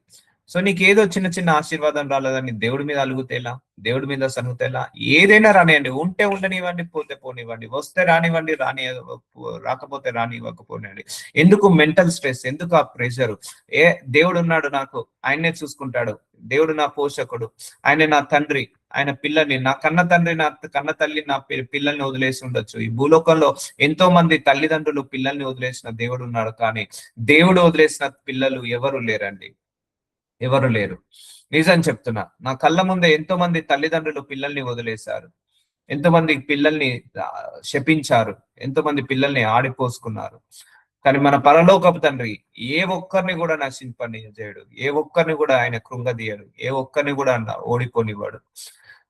సో నీకు ఏదో చిన్న చిన్న ఆశీర్వాదం రాలేదని దేవుడి మీద అలుగుతేలా, దేవుడి మీద సనుగుతేలా? ఏదైనా రానివ్వండి, ఉంటే ఉండనివ్వండి, పోతే పోనివ్వండి, వస్తే రానివ్వండి, రాకపోతే రానివ్వకపోనివ్వండి. ఎందుకు మెంటల్ స్ట్రెస్, ఎందుకు ఆ ప్రెషర్? దేవుడు ఉన్నాడు నాకు, ఆయన్నే చూసుకుంటాడు. దేవుడు నా పోషకుడు, ఆయన నా తండ్రి, ఆయన పిల్లల్ని, నా కన్న తండ్రి, నా కన్న తల్లి నా పిల్లల్ని వదిలేసి ఉండొచ్చు. ఈ భూలోకంలో ఎంతో మంది తల్లిదండ్రులు పిల్లల్ని వదిలేసిన దేవుడు ఉన్నాడు, కానీ దేవుడు వదిలేసిన పిల్లలు ఎవరు లేరండి, ఎవరు లేరు. నిజం చెప్తున్నా, నా కళ్ళ ముందే ఎంతో మంది తల్లిదండ్రులు పిల్లల్ని వదిలేశారు, ఎంతో మంది పిల్లల్ని శపించారు, ఎంతో మంది పిల్లల్ని ఆడిపోసుకున్నారు. కానీ మన పరలోకపు తండ్రి ఏ ఒక్కరిని కూడా నశింపని చేయడు, ఏ ఒక్కరిని కూడా ఆయన కృంగదీయడు, ఏ ఒక్కరిని కూడా ఓడిపోనివ్వడు.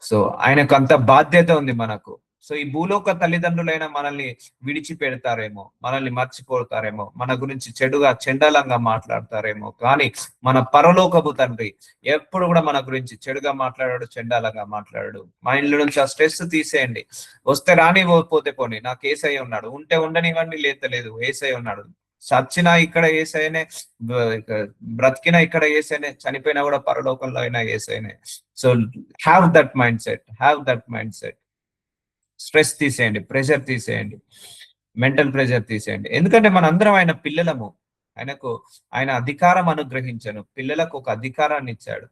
సో ఆయనకు అంత బాధ్యత ఉంది మనకు. సో ఈ భూలోక తల్లిదండ్రులైనా మనల్ని విడిచిపెడతారేమో, మనల్ని మర్చిపోతారేమో, మన గురించి చెడుగా చెండాలంగా మాట్లాడతారేమో, కానీ మన పరలోకపు తండ్రి ఎప్పుడు కూడా మన గురించి చెడుగా మాట్లాడాడు, చెండాలంగా మాట్లాడాడు. మా ఇల్లు నుంచి ఆ స్ట్రెస్ తీసేయండి. వస్తే రాని, పోతే పోని, నాకు ఏసయ్య ఉన్నాడు. ఉంటే ఉండనివ్వండి, లేదు ఏసయ్య ఉన్నాడు. చచ్చినా ఇక్కడ ఏసైనే, బ్రతికినా ఇక్కడ ఏసైనే, చనిపోయినా కూడా పరలోకంలో అయినా ఏసైనే. So have that mind set, have that mind set. Stress తీసేయండి, ప్రెషర్ తీసేయండి, మెంటల్ ప్రెషర్ తీసేయండి. ఎందుకంటే మన అందరం ఆయన పిల్లలము. ఆయన అధికారం అనుగ్రహించను, పిల్లలకు ఒక అధికారాన్ని ఇచ్చాడు.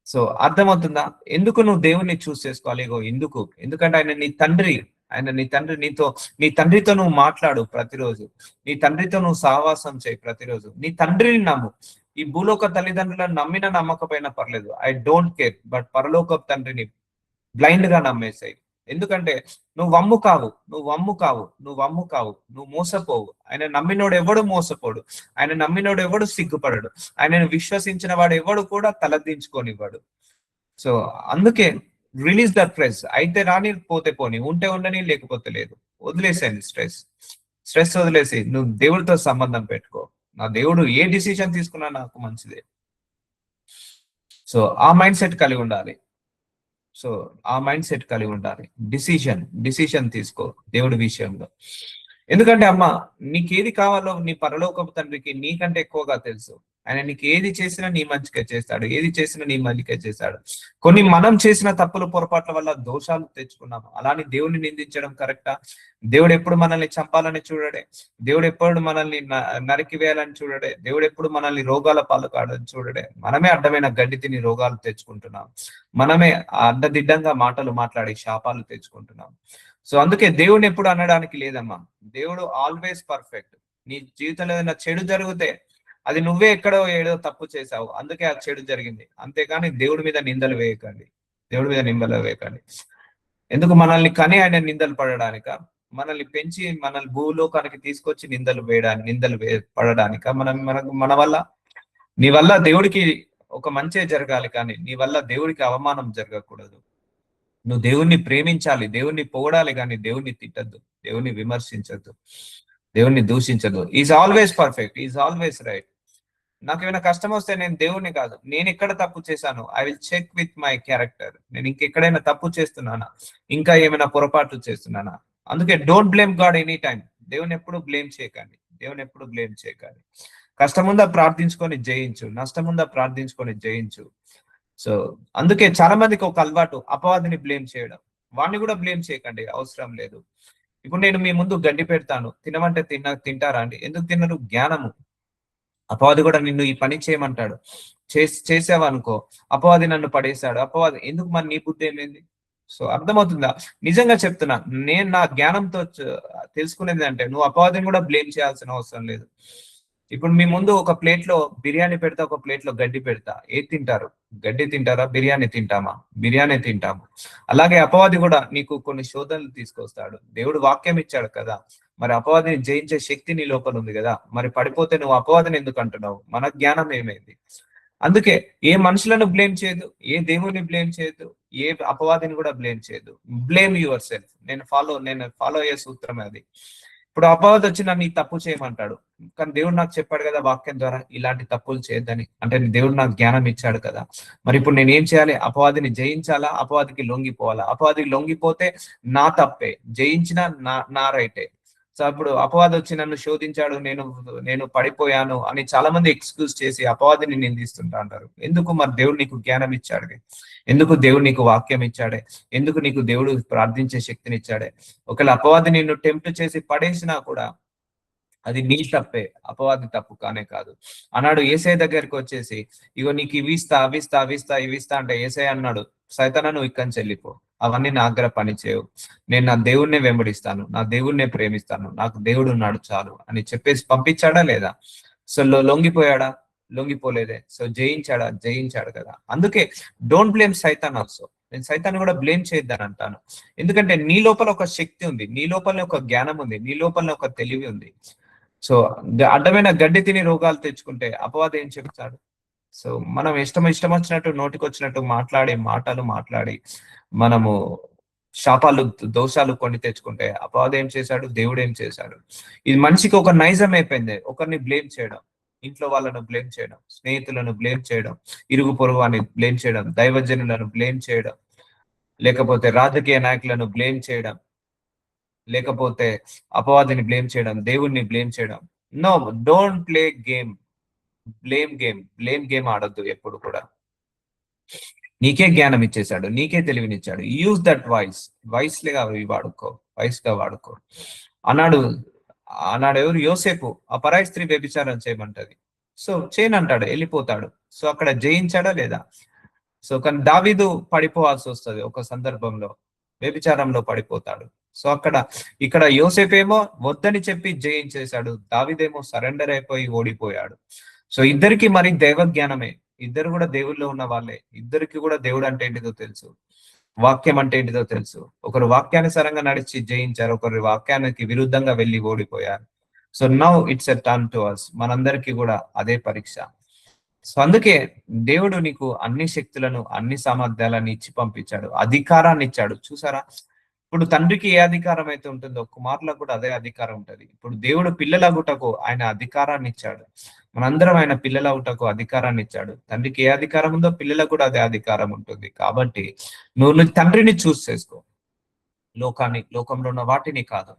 సో అర్థమవుతుందా? ఎందుకు నువ్వు దేవుణ్ణి చూస్ చేసుకోవాలి? ఎందుకంటే ఆయన నీ తండ్రి, ఆయన నీ తండ్రి. నీ తండ్రితో నువ్వు మాట్లాడు ప్రతిరోజు, నీ తండ్రితో నువ్వు సహవాసం చేయి ప్రతిరోజు, నీ తండ్రిని నమ్ము. ఈ భూలోక తల్లిదండ్రులను నమ్మినా నమ్మకపోయినా పర్లేదు, ఐ డోంట్ కేర్. బట్ పరలోక తండ్రిని బ్లైండ్ గా నమ్మేసాయి. ఎందుకంటే నువ్వు వమ్ము కావు, నువ్వు మోసపోవు. ఆయన నమ్మినోడు ఎవడు మోసపోడు, ఆయన నమ్మినోడు ఎవడు సిగ్గుపడడు, ఆయనను విశ్వసించిన వాడు ఎవడు కూడా తలదించుకోనివ్వడు. సో అందుకే రిలీజ్ దట్ స్ట్రెస్. అయితే రాని, పోతే పోని, ఉంటే ఉండని, లేకపోతే లేదు. వదిలేసేయండి స్ట్రెస్ వదిలేసి నువ్వు దేవుడితో సంబంధం పెట్టుకో. నా దేవుడు ఏ డిసిషన్ తీసుకున్నా నాకు మంచిదే. సో ఆ మైండ్ సెట్ కలిగి ఉండాలి. డిసిషన్ తీసుకో దేవుడి విషయంలో. ఎందుకంటే అమ్మ, నీకేది కావాలో నీ పరలోకపు తండ్రికి నీకంటే ఎక్కువగా తెలుసు. ఆయన నీకు ఏది చేసినా నీ మంచిగా చేస్తాడు, ఏది చేసినా నీ మంచిగా చేస్తాడు. కొన్ని మనం చేసిన తప్పులు పొరపాట్ల వల్ల దోషాలు తెచ్చుకున్నాము, అలాని దేవుడిని నిందించడం కరెక్టా? దేవుడు ఎప్పుడు మనల్ని చంపాలని చూడడే, దేవుడు ఎప్పుడు మనల్ని నరికివేయాలని చూడడే, దేవుడు ఎప్పుడు మనల్ని రోగాల పాలు కాడని చూడడే. మనమే అడ్డమైన గడ్డి తిని రోగాలు తెచ్చుకుంటున్నాం, మనమే అడ్డదిడ్డంగా మాటలు మాట్లాడి శాపాలు తెచ్చుకుంటున్నాం. సో అందుకే దేవుడిని ఎప్పుడు అనడానికి లేదమ్మా. దేవుడు ఆల్వేస్ పర్ఫెక్ట్. నీ జీవితంలో ఏదైనా చెడు జరిగితే అది నువ్వే ఎక్కడో ఏడో తప్పు చేసావు, అందుకే ఆ చెడు జరిగింది. అంతేకాని దేవుడి మీద నిందలు వేయకండి. ఎందుకు? మనల్ని కని ఆయన నిందలు పడడానిక? మనల్ని పెంచి మనల్ని భూలోకానికి తీసుకొచ్చి నిందలు పడడానిక? మన వల్ల, నీ వల్ల దేవుడికి ఒక మంచే జరగాలి, కానీ నీ వల్ల దేవుడికి అవమానం జరగకూడదు. నువ్వు దేవుణ్ణి ప్రేమించాలి, దేవుణ్ణి పొగడాలి, కానీ దేవుణ్ణి తిట్టద్దు, దేవుణ్ణి విమర్శించద్దు, దేవుణ్ణి దూషించద్దు. Is always perfect, is always right. నాకేమైనా కష్టం వస్తే నేను దేవుణ్ణి కాదు, నేను ఎక్కడ తప్పు చేశాను, I will check with my character. నేను ఇంకెక్కడైనా తప్పు చేస్తున్నానా, ఇంకా ఏమైనా పొరపాట్లు చేస్తున్నానా. అందుకే don't blame God any time. దేవుని ఎప్పుడు బ్లేమ్ చేయకండి, దేవుని ఎప్పుడు బ్లేమ్ చేయకండి. కష్టం ఉందా ప్రార్థించుకొని జయించు, నష్టం ఉందా ప్రార్థించుకొని జయించు. సో అందుకే చాలా మందికి ఒక అలవాటు అపవాదిని బ్లేమ్ చేయడం. వాడిని కూడా బ్లేమ్ చేయకండి, అవసరం లేదు. ఇప్పుడు నేను మీ ముందు గడ్డి పెడతాను, తినమంటే తింటారా అండి? ఎందుకు తినరు? జ్ఞానము. అపవాది కూడా నిన్ను ఈ పని చేయమంటాడు, చేసావు అనుకో, అపవాది నన్ను పడేశాడు, అపవాది ఎందుకు, మరి నీ బుద్ధి ఏమైంది? సో అర్థమవుతుందా? నిజంగా చెప్తున్నా, నేను నా జ్ఞానంతో తెలుసుకునేది అంటే నువ్వు అపవాదిని కూడా బ్లేమ్ చేయాల్సిన అవసరం లేదు. ఇప్పుడు మీ ముందు ఒక ప్లేట్ లో బిర్యానీ పెడతా, ఒక ప్లేట్ లో గడ్డి పెడతా, ఏది తింటారు? గడ్డి తింటారా, బిర్యానీ తింటామా? బిర్యానీ తింటాము. అలాగే అపవాది కూడా నీకు కొన్ని శోధనలు తీసుకొస్తాడు. దేవుడు వాక్యం ఇచ్చాడు కదా, మరి అపవాదిని జయించే శక్తి నీ లోపల ఉంది కదా, మరి పడిపోతే నువ్వు అపవాదిని ఎందుకు అంటున్నావు? మన జ్ఞానం ఏమైంది? అందుకే ఏ మనుషులను బ్లేమ్ చేయదు, ఏ దేవుని బ్లేమ్ చేయదు, ఏ అపవాదిని కూడా బ్లేమ్ చేయదు. Blame your self. నేను ఫాలో అయ్యే సూత్రం అది. ఇప్పుడు అపవాది వచ్చి నన్ను ఈ తప్పు చేయమంటాడు, కానీ దేవుడు నాకు చెప్పాడు కదా వాక్యం ద్వారా, ఇలాంటి తప్పులు చేయొద్దని. అంటే దేవుడు నాకు జ్ఞానం ఇచ్చాడు కదా, మరి ఇప్పుడు నేను ఏం చేయాలి? అపవాదిని జయించాలా, అపవాదికి లొంగిపోవాలా? అపవాదికి లొంగిపోతే నా తప్పే, జయించినా నా రైటే. సో అప్పుడు అపవాది వచ్చి నన్ను శోధించాడు, నేను పడిపోయాను అని చాలా మంది ఎక్స్క్యూజ్ చేసి అపవాదిని నిందిస్తుంటా అంటారు. ఎందుకు? మరి దేవుడు నీకు జ్ఞానం ఇచ్చాడు, ఎందుకు దేవుడు నీకు వాక్యం ఇచ్చాడే, ఎందుకు నీకు దేవుడు ప్రార్థించే శక్తిని ఇచ్చాడే. ఒకవేళ అపవాది నిన్ను టెంప్ట్ చేసి పడేసినా కూడా అది నీ తప్పే, అపవాది తప్పు కానే కాదు. అన్నాడు ఏసై దగ్గరికి వచ్చేసి, ఇగో నీకు ఇవిస్తా అవిస్తా అవిస్తా ఇవిస్తా అంటే ఏసై అన్నాడు, సైతానా నువ్వు ఇక్కడి నుంచి వెళ్ళిపో, అవన్నీ నా దగ్గర పని చేయవు, నేను నా దేవుణ్ణే వెంబడిస్తాను, నా దేవుణ్ణే ప్రేమిస్తాను, నాకు దేవుడు ఉన్నాడు చాలు అని చెప్పేసి పంపించాడా లేదా? సో లొంగిపోయాడా? లొంగిపోలేదే. సో జయించాడా? జయించాడు కదా. అందుకే డోంట్ బ్లేమ్ సైతాన్ ఆల్సో. నేను సైతాన్ని కూడా బ్లేమ్ చేయొద్దని అంటాను. ఎందుకంటే నీ లోపల ఒక శక్తి ఉంది, నీ లోపల ఒక జ్ఞానం ఉంది, నీ లోపల ఒక తెలివి ఉంది. సో అడ్డమైన గడ్డి తిని రోగాలు తెచ్చుకుంటే అపవాదం ఏం చెప్తాడు? సో మనం ఇష్టం వచ్చినట్టు నోటికి వచ్చినట్టు మాట్లాడి మనము శాపాలు దోషాలు కొని తెచ్చుకుంటే అపవాదం ఏం చేశాడు? దేవుడు ఏం చేశాడు? ఇది మనిషికి ఒక నైజం అయిపోయింది, ఒకరిని బ్లేమ్ చేయడం, ఇంట్లో వాళ్ళను బ్లేమ్ చేయడం, స్నేహితులను బ్లేమ్ చేయడం, ఇరుగు పొరుగు అని బ్లేమ్ చేయడం, దైవజనులను బ్లేమ్ చేయడం, లేకపోతే రాజకీయ నాయకులను బ్లేమ్ చేయడం, లేకపోతే అపవాదిని బ్లేమ్ చేయడం, దేవుణ్ణి బ్లేమ్ చేయడం. No, don't play game, blame game ఆడొద్దు ఎప్పుడు కూడా. నీకే జ్ఞానం ఇచ్చేశాడు, నీకే తెలివినిచ్చాడు, యూజ్ దట్ వైస్గా వాడుకో అన్నాడు. ఎవరు? యోసేపు. ఆ పరాయి స్త్రీ వ్యభిచారం చేయమంటది, సో చేయనంటాడు, వెళ్ళిపోతాడు. సో అక్కడ జయించాడా లేదా? సో కానీ దావీదు పడిపోవాల్సి వస్తుంది ఒక సందర్భంలో, వ్యభిచారంలో పడిపోతాడు. సో ఇక్కడ యోసేపేమో వద్దని చెప్పి జయించేశాడు, దావీదేమో సరెండర్ అయిపోయి ఓడిపోయాడు. సో ఇద్దరికి మరి దైవ జ్ఞానమే, ఇద్దరు కూడా దేవుల్లో ఉన్న వాళ్ళే, ఇద్దరికి కూడా దేవుడు అంటే ఏంటిదో తెలుసు, వాక్యం అంటే ఏంటిదో తెలుసు. ఒకరు వాక్యానుసారంగా నడిచి జయించారు, ఒకరు వాక్యానికి విరుద్ధంగా వెళ్ళి ఓడిపోయారు. So now it's a turn to us, మనందరికీ కూడా అదే పరీక్ష. సో అందుకే దేవుడు నీకు అన్ని శక్తులను, అన్ని సామర్థ్యాలను ఇచ్చి పంపించాడు, అధికారాన్ని ఇచ్చాడు. చూసారా, ఇప్పుడు తండ్రికి ఏ అధికారం అయితే ఉంటుందో కుమారులకు కూడా అదే అధికారం ఉంటది. ఇప్పుడు దేవుడు పిల్లలగుటకు ఆయన అధికారాన్ని ఇచ్చాడు, మనందరం ఆయన పిల్లలగుటకు అధికారాన్ని ఇచ్చాడు. తండ్రికి ఏ అధికారం ఉందో పిల్లలకు కూడా అదే అధికారం ఉంటుంది. కాబట్టి నువ్వు తండ్రిని చూస్ చేసుకో, లోకంలో ఉన్న వాటిని కాదు,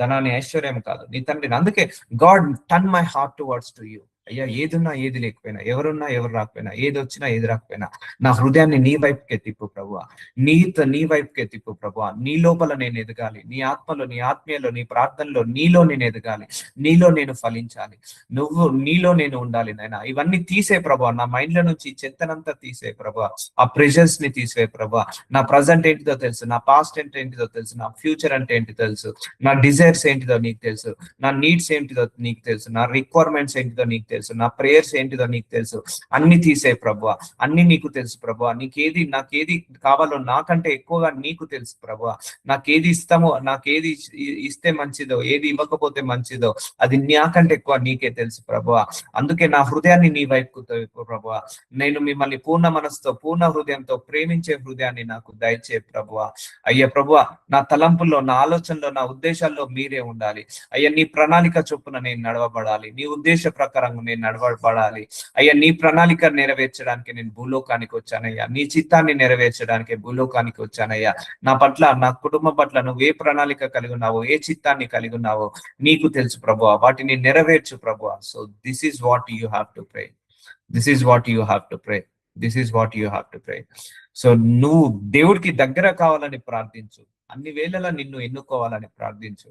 ధనాన్ని, ఐశ్వర్యం కాదు, నీ తండ్రిని. అందుకే God turn my heart towards to you. అయ్యా ఏదున్నా ఏది లేకపోయినా, ఎవరున్నా ఎవరు రాకపోయినా, ఏది వచ్చినా ఏది రాకపోయినా, నా హృదయాన్ని నీ వైపుకే తిప్పు ప్రభువా, నీ వైపుకే తిప్పు ప్రభువా. నీ లోపల నేను ఎదగాలి, నీ ఆత్మలో, నీ ఆత్మీయలో, నీ ప్రార్థనలో నీలో నేను ఎదగాలి, నీలో నేను ఫలించాలి, నీలో నేను ఉండాలి నాయన. ఇవన్నీ తీసే ప్రభువా, నా మైండ్ లో నుంచి చెత్తనంతా తీసే ప్రభువా, ఆ ప్రెషర్స్ ని తీసే ప్రభువా. నా ప్రజెంట్ ఏంటిదో తెలుసు, నా పాస్ట్ ఏంటిదో తెలుసు, నా ఫ్యూచర్ అంటే ఏంటి తెలుసు, నా డిజైర్స్ ఏంటిదో నీకు తెలుసు, నా నీడ్స్ ఏంటిదో నీకు తెలుసు, నా రిక్వైర్మెంట్స్ ఏంటిదో నీకు తెలుసు, నా ప్రేయర్స్ ఏంటిదో నీకు తెలుసు. అన్ని తీసే ప్రభువా, అన్ని నీకు తెలుసు ప్రభువా. నాకేది కావాలో నాకంటే ఎక్కువగా నీకు తెలుసు ప్రభువా. నాకేది ఇస్తామో, నాకేది ఇస్తే మంచిదో, ఏది ఇవ్వకపోతే మంచిదో అది నాకంటే ఎక్కువ నీకే తెలుసు ప్రభువా. అందుకే నా హృదయాన్ని నీ వైపుకు ప్రభువా. నేను మిమ్మల్ని పూర్ణ మనసుతో, పూర్ణ హృదయంతో ప్రేమించే హృదయాన్ని నాకు దయచే ప్రభువా. అయ్యా ప్రభువా, నా తలంపుల్లో, నా ఆలోచనలో, నా ఉద్దేశాల్లో మీరే ఉండాలి అయ్యా. నీ ప్రణాళిక చొప్పున నేను నడవబడాలి, నీ ఉద్దేశ ప్రకారంగా నేను నడవబడాలి అయ్యా. నీ ప్రణాళిక నెరవేర్చడానికి నేను భూలోకానికి వచ్చానయ్యా. నీ చిత్తాన్ని నెరవేర్చడానికి భూలోకానికి వచ్చానయ్యా. నా పట్ల, నా కుటుంబం పట్ల నువ్వు ఏ ప్రణాళిక కలిగి ఉన్నావో, ఏ చిత్తాన్ని కలిగి ఉన్నావో నీకు తెలుసు ప్రభువా. వాటిని నెరవేర్చు ప్రభువా. So this is what you have to pray. This is what you have to pray. This is what you have to pray. So నువ్వు దేవుడికి దగ్గర కావాలని ప్రార్థించు. అన్ని వేళలా నిన్ను ఎన్నుకోవాలని ప్రార్థించు.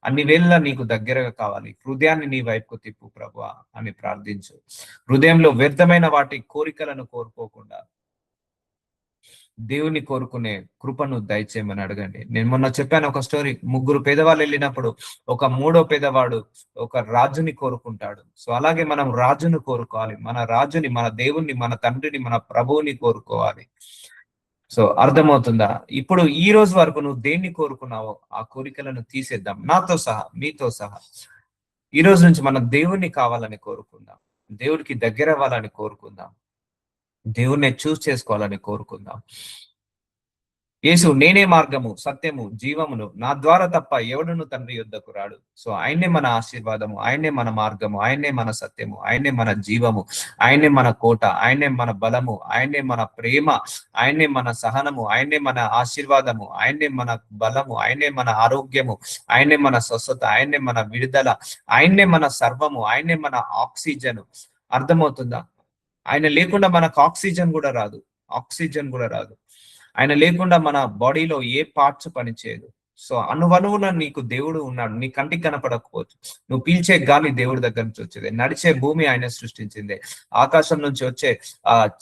అన్ని వేళలా నీకు దగ్గరగా కావాలి. హృదయాన్ని నీ వైపుకు తిప్పు ప్రభువా అని ప్రార్థించు. హృదయంలో వ్యర్థమైన వాటి కోరికలను కోరుకోకుండా దేవుని కోరుకునే కృపను దయచేయమని అడగండి. నేను మొన్న చెప్పాను ఒక స్టోరీ. 3 పేదవాళ్ళు వెళ్ళినప్పుడు ఒక 3వ పేదవాడు ఒక రాజుని కోరుకుంటాడు. సో అలాగే మనం రాజును కోరుకోవాలి. మన రాజుని, మన దేవుణ్ణి, మన తండ్రిని, మన ప్రభువుని కోరుకోవాలి. సో అర్థమవుతుందా? ఇప్పుడు ఈ రోజు వరకు నువ్వు దేన్ని కోరుకున్నావో ఆ కోరికలను తీసేద్దాం, నాతో సహా, మీతో సహా. ఈ రోజు నుంచి మనం దేవుణ్ణి కావాలని కోరుకుందాం, దేవుడికి దగ్గర అవ్వాలని కోరుకుందాం, దేవుణ్ణి చూస్ చేసుకోవాలని కోరుకుందాం. యేసు నేనే మార్గము, సత్యము, జీవమును, నా ద్వారా తప్ప ఎవడును తండ్రి యొద్దకు రాడు. సో ఆయనే మన ఆశీర్వాదము, ఆయనే మన మార్గము, ఆయనే మన సత్యము, ఆయనే మన జీవము, ఆయనే మన కోట, ఆయనే మన బలము, ఆయనే మన ప్రేమ, ఆయనే మన సహనము, ఆయనే మన ఆశీర్వాదము, ఆయనే మన బలము, ఆయనే మన ఆరోగ్యము, ఆయనే మన స్వస్థత, ఆయనే మన విడుదల, ఆయనే మన సర్వము, ఆయనే మన ఆక్సిజన్. అర్థమవుతుందా? ఆయన లేకుండా మనకు ఆక్సిజన్ కూడా రాదు. ఆక్సిజన్ కూడా రాదు. ఆయన లేకుండా మన బాడీలో ఏ పార్ట్స్ పనిచేయదు. సో అణువణువున నీకు దేవుడు ఉన్నాడు. నీ కంటికి కనపడకపోవచ్చు. నువ్వు పీల్చే గాలి దేవుడి దగ్గర నుంచి వచ్చేది. నడిచే భూమి ఆయన సృష్టించింది. ఆకాశం నుంచి వచ్చే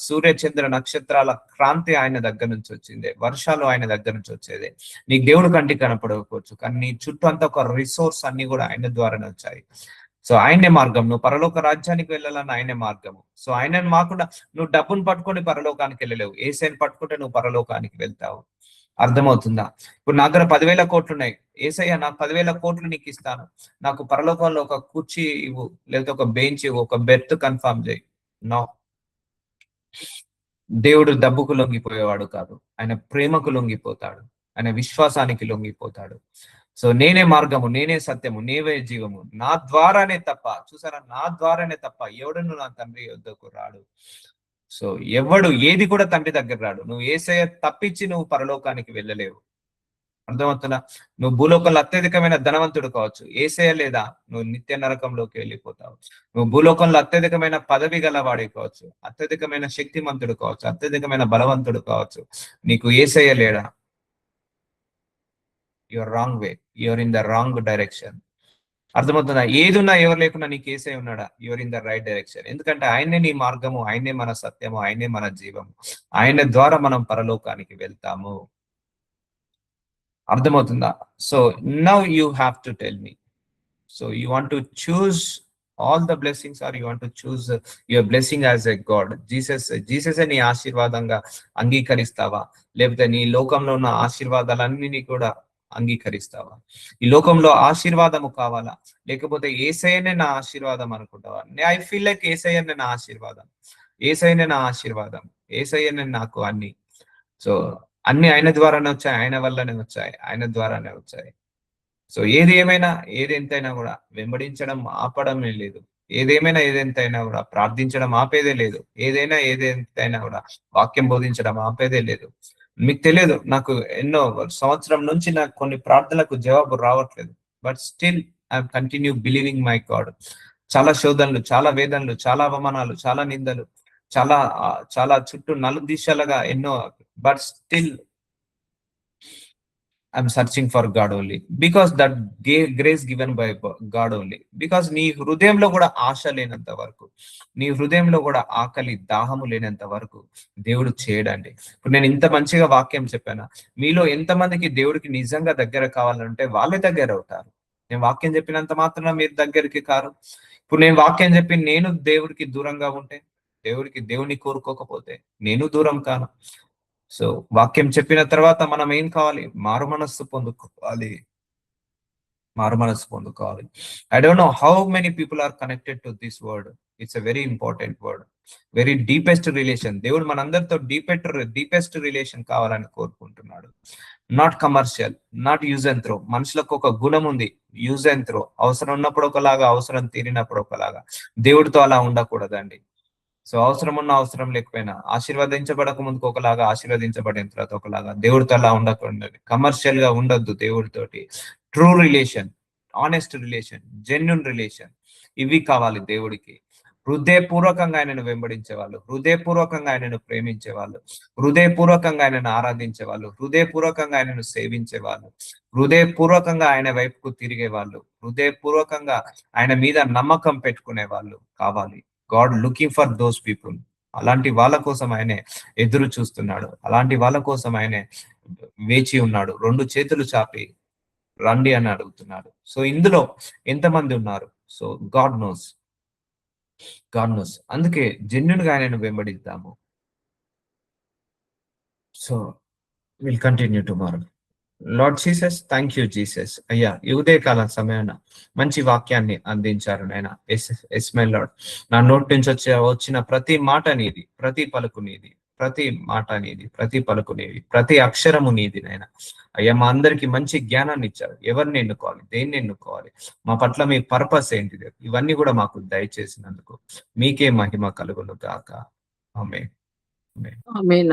సూర్య చంద్ర నక్షత్రాల క్రాంతి ఆయన దగ్గర నుంచి వచ్చింది. వర్షాలు ఆయన దగ్గర నుంచి వచ్చేది. నీకు దేవుడు కంటికి కనపడకపోవచ్చు, కానీ నీ చుట్టూ అంతా ఒక రిసోర్స్ అన్ని కూడా ఆయన ద్వారానే వచ్చాయి. సో ఆయనే మార్గం. నువ్వు పరలోక రాజ్యానికి వెళ్ళాలని ఆయనే మార్గము. సో ఆయనను మాకుండా నువ్వు డబ్బును పట్టుకొని పరలోకానికి వెళ్ళలేవు. ఏసైని పట్టుకుంటే నువ్వు పరలోకానికి వెళ్తావు. అర్థమవుతుందా? ఇప్పుడు నా దగ్గర 10,000 కోట్లు ఉన్నాయి. ఏసయ్య నాకు 10,000 కోట్లు నీకు ఇస్తాను, నాకు పరలోకంలో ఒక కుర్చీ ఇవ్వు, లేకపోతే ఒక బెంచ్ ఇవ్వు, ఒక బెర్త్ కన్ఫర్మ్ చేయి. నో. దేవుడు డబ్బుకు లొంగిపోయేవాడు కాదు. ఆయన ప్రేమకు లొంగిపోతాడు. ఆయన విశ్వాసానికి లొంగిపోతాడు. సో నేనే మార్గము, నేనే సత్యము, నేనే జీవము, నా ద్వారానే తప్ప, చూసారా, నా ద్వారానే తప్ప ఎవడును నా తండ్రి యొద్దకు రాడు. సో ఎవడు ఏది కూడా తండ్రి దగ్గర రాడు. నువ్వు యేసయ్య తప్పించి నువ్వు పరలోకానికి వెళ్ళలేవు. అర్థమవుతుందా? నువ్వు భూలోకంలో అత్యధికమైన ధనవంతుడు కావచ్చు, యేసయ్య లేదా నువ్వు నిత్య నరకంలోకి వెళ్ళిపోతావు. నువ్వు భూలోకంలో అత్యధికమైన పదవి గలవాడి కావచ్చు, అత్యధికమైన శక్తిమంతుడు కావచ్చు, అత్యధికమైన బలవంతుడు కావచ్చు, నీకు యేసయ్య లేడా, your wrong way, your in the wrong direction. అర్థమవుతుందా? ఏది ఉన్నా ఎవరు లేకున్నా నీకు యేసే ఉన్నాడా, your in the right direction. ఎందుకంటే ఆయనే నీ మార్గము, ఆయనే మన సత్యము, ఆయనే మన జీవము, ఆయన ద్వారా మనం పరలోకానికి వెళ్తాము. అర్థమవుతుందా? So now you have to tell me, so you want to choose all the blessings or you want to choose your blessing as a God? Jesus నీ ఆశీర్వాదంగా అంగీకరిస్తావా, లేకపోతే నీ లోకంలో ఉన్న ఆశీర్వాదాలన్నీ కూడా అంగీకరిస్తావా? ఈ లోకంలో ఆశీర్వాదము కావాలా, లేకపోతే యేసయ్యనే నా ఆశీర్వాదం అనుకుంటావా? ఐ ఫీల్ లైక్ యేసయ్యనే నా ఆశీర్వాదం, యేసయ్యనే నా ఆశీర్వాదం, యేసయ్యనే నాకు అన్ని. సో అన్ని ఆయన ద్వారానే వచ్చాయి, ఆయన వల్లనే వచ్చాయి, ఆయన ద్వారానే వచ్చాయి. సో ఏది ఏమైనా, ఏదెంతైనా కూడా వెంబడించడం ఆపడమే లేదు. ఏదేమైనా, ఏదెంతైనా కూడా ప్రార్థించడం ఆపేదే లేదు. ఏదైనా, ఏదెంతైనా కూడా వాక్యం బోధించడం ఆపేదే లేదు. మీకు తెలియదు, నాకు ఎన్నో సంవత్సరం నుంచి నాకు కొన్ని ప్రార్థనలకు జవాబు రావట్లేదు. But still I continue believing my God. చాలా శోధనలు, చాలా వేదనలు, చాలా అవమానాలు, చాలా నిందలు, చాలా చాలా చుట్టూ నలుదిశలుగా ఎన్నో. But still I'm searching for God only because that grace given by God only. Because నీ హృదయంలో కూడా ఆశ లేనంత వరకు, నీ హృదయంలో కూడా ఆకలి దాహము లేనంత వరకు దేవుడు చేయడండి. ఇప్పుడు నేను ఇంత మంచిగా వాక్యం చెప్పాను, మీలో ఎంతమందికి దేవుడికి నిజంగా దగ్గర కావాలంటే వాళ్ళే దగ్గర అవుతారు. నేను వాక్యం చెప్పినంత మాత్రాన మీరు దగ్గరికి కారు. ఇప్పుడు నేను వాక్యం చెప్పి నేను దేవుడికి దూరంగా ఉంటే, దేవుడిని కోరుకోకపోతే నేను దూరం కాను. సో వాక్యం చెప్పిన తర్వాత మనం ఏం కావాలి? మారు మనస్సు పొందుకోవాలి. I don't know how many people are connected to this word. It's a very important word. Very deepest relation. దేవుడు మనందరితో డీపెస్ట్ రిలేషన్ కావాలని కోరుకుంటున్నాడు. Not commercial, not use and throw. మనుషులకు ఒక గుణం ఉంది, యూజ్ అండ్ త్రో. అవసరం ఉన్నప్పుడు ఒకలాగా, అవసరం తీరినప్పుడు ఒకలాగా. దేవుడితో అలా ఉండకూడదండి. సో అవసరం ఉన్న అవసరం లేకపోయినా, ఆశీర్వదించబడక ముందుకు ఒకలాగా, ఆశీర్వదించబడిన తర్వాత ఒకలాగా. దేవుడితో అలా ఉండకుండా, కమర్షియల్ గా ఉండొద్దు దేవుడితోటి. True relation, honest relation, genuine relation, ఇవి కావాలి దేవుడికి. హృదయపూర్వకంగా ఆయనను వెంబడించేవాళ్ళు, హృదయపూర్వకంగా ఆయనను ప్రేమించేవాళ్ళు, హృదయపూర్వకంగా ఆయనను ఆరాధించేవాళ్ళు, హృదయపూర్వకంగా ఆయనను సేవించేవాళ్ళు, హృదయపూర్వకంగా ఆయన వైపుకు తిరిగేవాళ్ళు, హృదయపూర్వకంగా ఆయన మీద నమ్మకం పెట్టుకునే వాళ్ళు కావాలి. God looking for those people. అలాంటి వాళ్ళ కోసం ఆయనే ఎదురు చూస్తున్నాడు. అలాంటి వాళ్ళ కోసం ఆయనే వేచి ఉన్నాడు. 2 చేతులు చాపి రండి అని అడుగుతున్నాడు. సో ఇందులో ఎంతమంది ఉన్నారు? So God knows. అందుకే జెన్యున్ గా ఆయనను వెంబడిద్దాము. So will continue tomorrow. Lord Jesus, thank you Jesus. అయ్యా, ఈ ఉదయకాల సమయాన మంచి వాక్యాన్ని అందించారు నాయన. Yes my Lord. నా నోటి నుంచి వచ్చిన ప్రతి మాట నీది, ప్రతి పలుకు నీది, ప్రతి మాట నీది, ప్రతి పలుకు నీది, ప్రతి అక్షరము నీది నాయన. అయ్యా, మా అందరికి మంచి జ్ఞానాన్ని ఇచ్చారు. ఎవరిని ఎన్నుకోవాలి, దేన్ని ఎన్నుకోవాలి, మా పట్ల మీ పర్పస్ ఏంటిది, ఇవన్నీ కూడా మాకు దయచేసినందుకు మీకే మహిమ కలుగును గాక. ఆమేన్. ఆమేన్.